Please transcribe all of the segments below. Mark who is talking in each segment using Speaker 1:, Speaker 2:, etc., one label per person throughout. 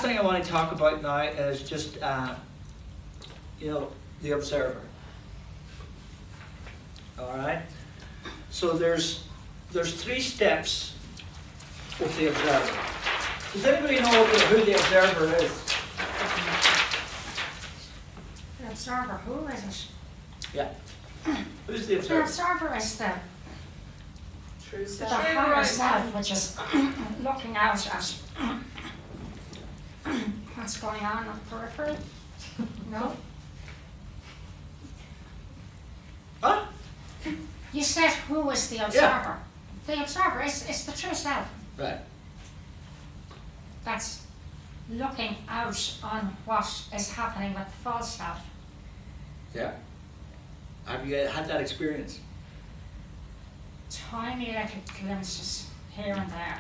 Speaker 1: thing I want to talk about now is just, the observer. All right? So there's 3 steps with the observer. Does anybody know who the observer is?
Speaker 2: The observer, who is it?
Speaker 1: Yeah. Who's the
Speaker 2: The
Speaker 1: observer?
Speaker 2: observer is the
Speaker 3: True
Speaker 2: the
Speaker 3: self.
Speaker 2: higher self, which is looking out at what's going on the periphery. No?
Speaker 1: Huh?
Speaker 2: You said who is the observer? The observer is the true self.
Speaker 1: Right.
Speaker 2: That's looking out on what is happening with the false self.
Speaker 1: Yeah. Have you had that experience?
Speaker 2: Tiny little glimpses here and there.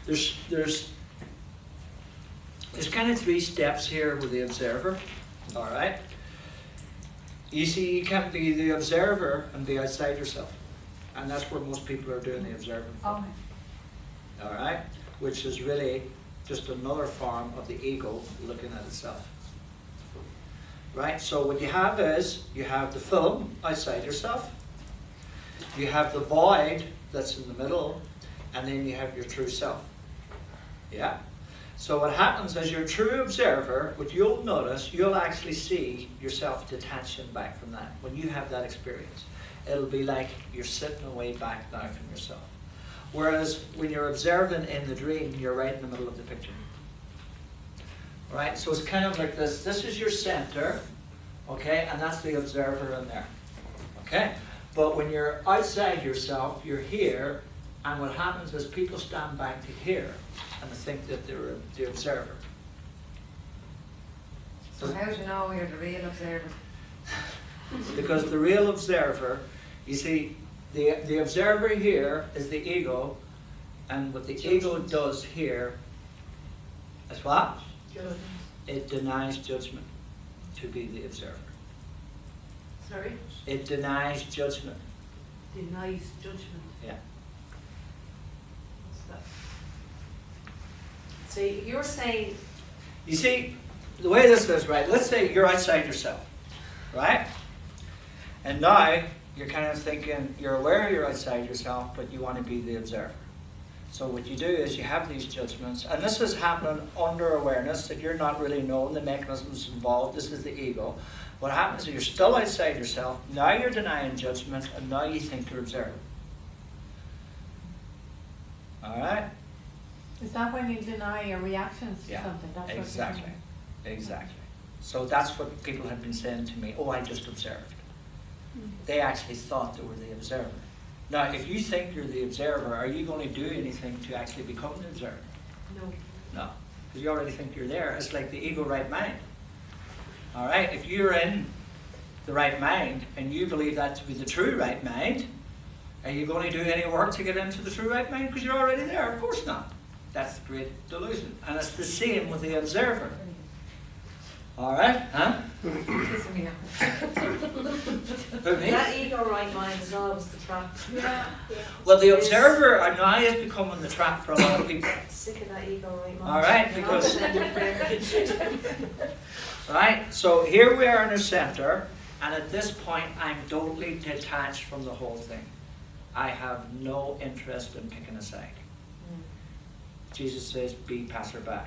Speaker 1: There's kind of 3 steps here with the observer. All right. You see, you can't be the observer and be outside yourself, and that's where most people are doing the observing.
Speaker 2: Oh,
Speaker 1: All right, which is really just another form of the ego looking at itself. Right. So what you have is you have the film outside yourself. You have the void that's in the middle, and then you have your true self. Yeah? So what happens is your true observer, what you'll notice, you'll actually see yourself detaching back from that. When you have that experience, it'll be like you're sitting away back now from yourself. Whereas when you're observing in the dream, you're right in the middle of the picture. Right? So it's kind of like this. This is your center, okay? And that's the observer in there. Okay? But when you're outside yourself, you're here, and what happens is people stand back to here and think that they're the observer.
Speaker 3: So how do you know you're the real observer?
Speaker 1: Because the real observer, you see, the observer here is the ego, and what the ego does here is what?
Speaker 3: Judgment.
Speaker 1: It denies judgment to be the observer.
Speaker 3: Sorry?
Speaker 1: It denies judgment.
Speaker 3: Denies judgment.
Speaker 1: Yeah.
Speaker 3: What's that? So you're saying,
Speaker 1: You see, the way this is, right, let's say you're outside yourself, right? And now you're kind of thinking, you're aware you're outside yourself, but you want to be the observer. So what you do is you have these judgments, and this is happening under awareness, that you're not really knowing the mechanisms involved. This is the ego. What happens is you're still outside yourself, now you're denying judgment, and now you think you're observing. All right?
Speaker 4: Is that when you deny your reactions to
Speaker 1: Yeah,
Speaker 4: something? That's what
Speaker 1: exactly,
Speaker 4: you're doing.
Speaker 1: exactly. So that's what people have been saying to me, oh, I just observed. They actually thought they were the observer. Now, if you think you're the observer, are you going to do anything to actually become the observer?
Speaker 3: no.
Speaker 1: No, because you already think you're there. It's like the ego right mind. All right, if you're in the right mind and you believe that to be the true right mind, are you going to do any work to get into the true right mind? Because you're already there. Of course not. That's the great delusion. And it's the same with the observer. All right, huh?
Speaker 3: Kiss me now.
Speaker 1: Who, me?
Speaker 3: That ego right mind is always the trap.
Speaker 4: Yeah.
Speaker 1: Well, the observer now is becoming the trap for a lot of people.
Speaker 3: Sick of that ego right mind.
Speaker 1: All right, because right. So here we are in the center, and at this point, I'm totally detached from the whole thing. I have no interest in picking a side. Jesus says, "Be passerby."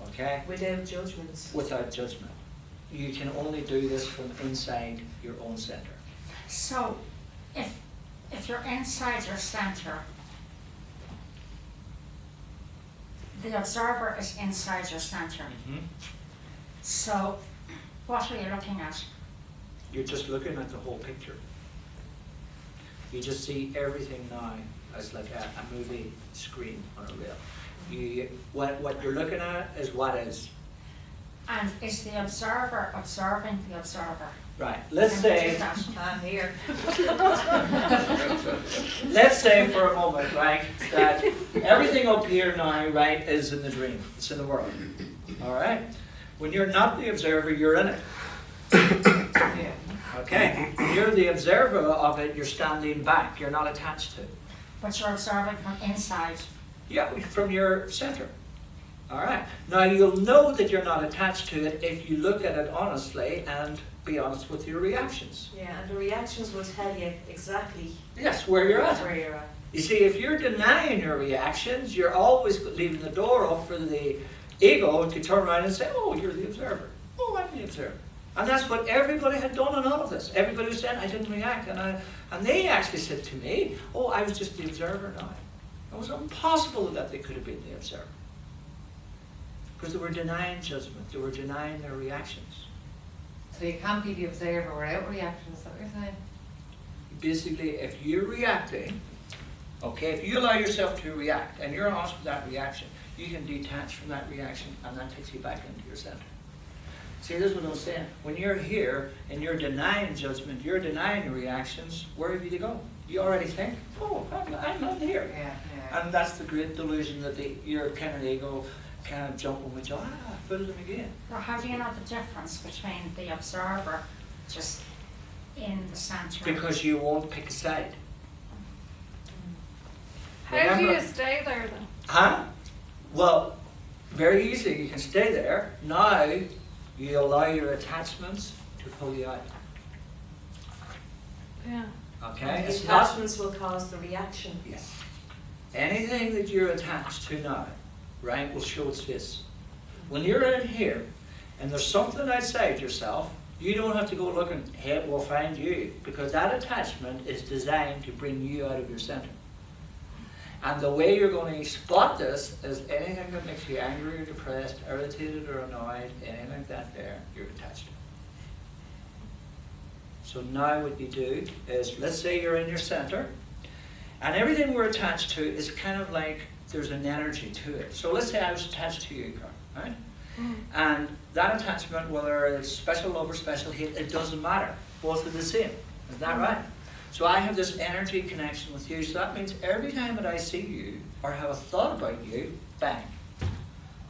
Speaker 1: Okay.
Speaker 3: Without judgments.
Speaker 1: Without judgment. You can only do this from inside your own center.
Speaker 2: so if you're inside your center, the observer is inside your center. So what are you looking at?
Speaker 1: You're just looking at the whole picture. You just see everything now as like a movie screen on a reel. What you're looking at is what is.
Speaker 2: And is the observer observing the observer?
Speaker 1: Right. Let's
Speaker 2: And
Speaker 1: say
Speaker 2: do that.
Speaker 3: I'm here.
Speaker 1: let's say for a moment, right, that everything up here now, right, is in the dream. It's in the world. All right? When you're not the observer, you're in it.
Speaker 3: Yeah.
Speaker 1: Okay? When you're the observer of it, you're standing back. You're not attached to it.
Speaker 2: But you're observing from inside.
Speaker 1: Yeah, from your center. All right. Now you'll know that you're not attached to it if you look at it honestly and be honest with your reactions.
Speaker 3: Yeah, and the reactions will tell you exactly
Speaker 1: Yes, where you're at.
Speaker 3: where you're at.
Speaker 1: You see, if you're denying your reactions, you're always leaving the door up for the ego to turn around and say, oh, you're the observer. Oh, I'm the observer. And that's what everybody had done in all of this. Everybody was saying, I didn't react. And they actually said to me, oh, I was just the observer now. It was impossible that they could have been the observer. Because they were denying judgment. They were denying their reactions.
Speaker 5: So you can't be the observer without reactions, is that what you're saying?
Speaker 1: Basically, if you're reacting, okay, if you allow yourself to react and you're honest with that reaction, you can detach from that reaction and that takes you back into your center. See, this is what I'm saying. When you're here and you're denying judgment, you're denying your reactions, where have you to go? You already think, oh, I'm not here.
Speaker 5: Yeah.
Speaker 1: And that's the great delusion that your kind of ego kind of jumping with you. Fooled them again.
Speaker 2: Well, how do you know the difference between the observer just in the center?
Speaker 1: Because you won't pick a side.
Speaker 4: How do
Speaker 1: Remember-
Speaker 4: you stay there then?
Speaker 1: Huh? Well, very easy. You can stay there. Now, you allow your attachments to pull you out.
Speaker 4: Yeah.
Speaker 1: Okay?
Speaker 3: And the
Speaker 1: It's not.
Speaker 3: attachments will cause the reaction.
Speaker 1: Yes. Anything that you're attached to now, right, will show its face. When you're in here and there's something outside yourself, you don't have to go looking, hey, it will find you, because that attachment is designed to bring you out of your center. And the way you're going to spot this is anything that makes you angry or depressed, irritated or annoyed, anything like that there, you're attached to. So now what you do is, let's say you're in your center, and everything we're attached to is kind of like there's an energy to it. So let's say I was attached to you, Carl, right? And that attachment, whether it's special love or special hate, it doesn't matter. Both are the same. Is that right? So I have this energy connection with you. So that means every time that I see you or have a thought about you, bang,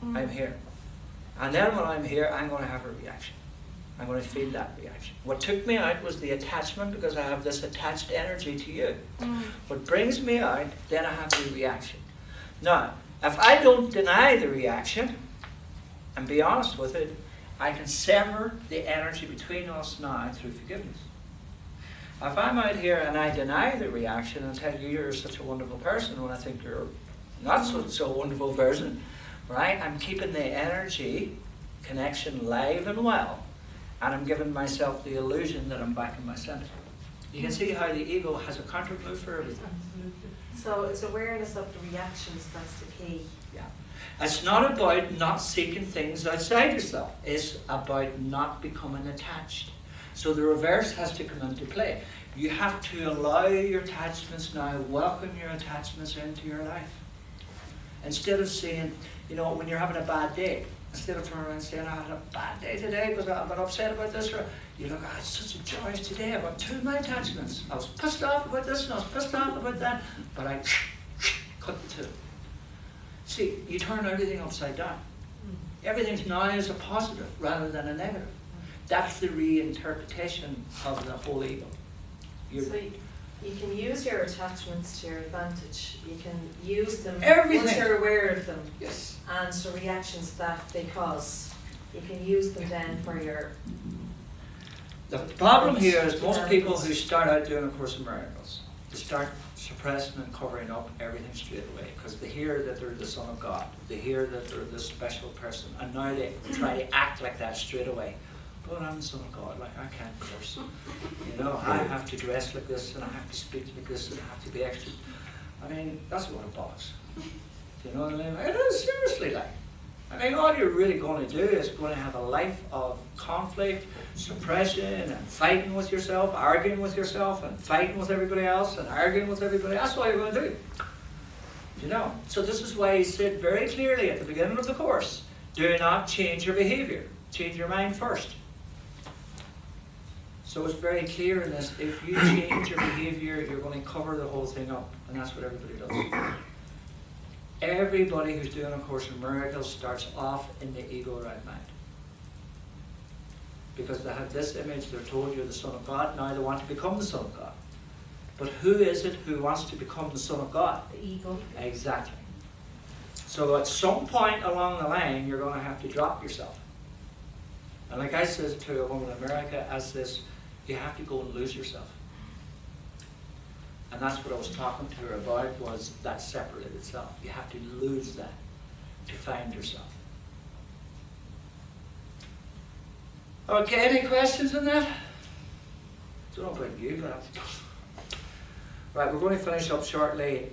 Speaker 1: I'm here. And then when I'm here, I'm going to have a reaction. I'm going to feel that reaction. What took me out was the attachment, because I have this attached energy to you. What brings me out, then I have the reaction. Now, if I don't deny the reaction and be honest with it, I can sever the energy between us now through forgiveness. If I'm out here and I deny the reaction and tell you you're such a wonderful person when I think you're not such a wonderful person, right? I'm keeping the energy connection live and well, and I'm giving myself the illusion that I'm back in my center. You can see how the ego has a counter clue for everything.
Speaker 3: So it's awareness of the reactions that's the key.
Speaker 1: Yeah. It's not about not seeking things outside yourself. It's about not becoming attached. So the reverse has to come into play. You have to allow your attachments now, welcome your attachments into your life. Instead of saying, you know, when you're having a bad day, instead of turning around and saying, I had a bad day today because I've been upset about this, or you look, it's such a joy today, I've got two of my attachments. I was pissed off about this and I was pissed off about that, but I cut the two. See, you turn everything upside down. Everything now is a positive rather than a negative. That's the reinterpretation of the whole ego.
Speaker 3: So you can use your attachments to your advantage. You can use them
Speaker 1: Everything.
Speaker 3: once you're aware of them.
Speaker 1: Yes.
Speaker 3: And the reactions that they cause. You can use them then for your...
Speaker 1: The problem here is most people who start out doing A Course in Miracles, they start suppressing and covering up everything straight away because they hear that they're the Son of God. They hear that they're this special person, and now they try to act like that straight away. But I'm the Son of God, like I can't curse. You know, I have to dress like this, and I have to speak like this, and I have to be extra. I mean, that's a lot of bollocks. You know what I mean? It is seriously like. I mean, all you're really going to do is going to have a life of conflict, suppression, and fighting with yourself, arguing with yourself, and fighting with everybody else, and arguing with everybody. That's all you're going to do. You know? So this is why he said very clearly at the beginning of the course, do not change your behavior. Change your mind first. So it's very clear in this, if you change your behavior, you're going to cover the whole thing up. And that's what everybody does. Everybody who's doing A Course in Miracles starts off in the ego right mind. Because they have this image, they're told you're the Son of God, now they want to become the Son of God. But who is it who wants to become the Son of God?
Speaker 3: The ego.
Speaker 1: Exactly. So at some point along the line, you're going to have to drop yourself. And like I said to a woman in America, as this, you have to go and lose yourself. And that's what I was talking to her about, was that separated self. You have to lose that to find yourself. Okay, any questions on that? Don't know about you, but right, we're going to finish up shortly.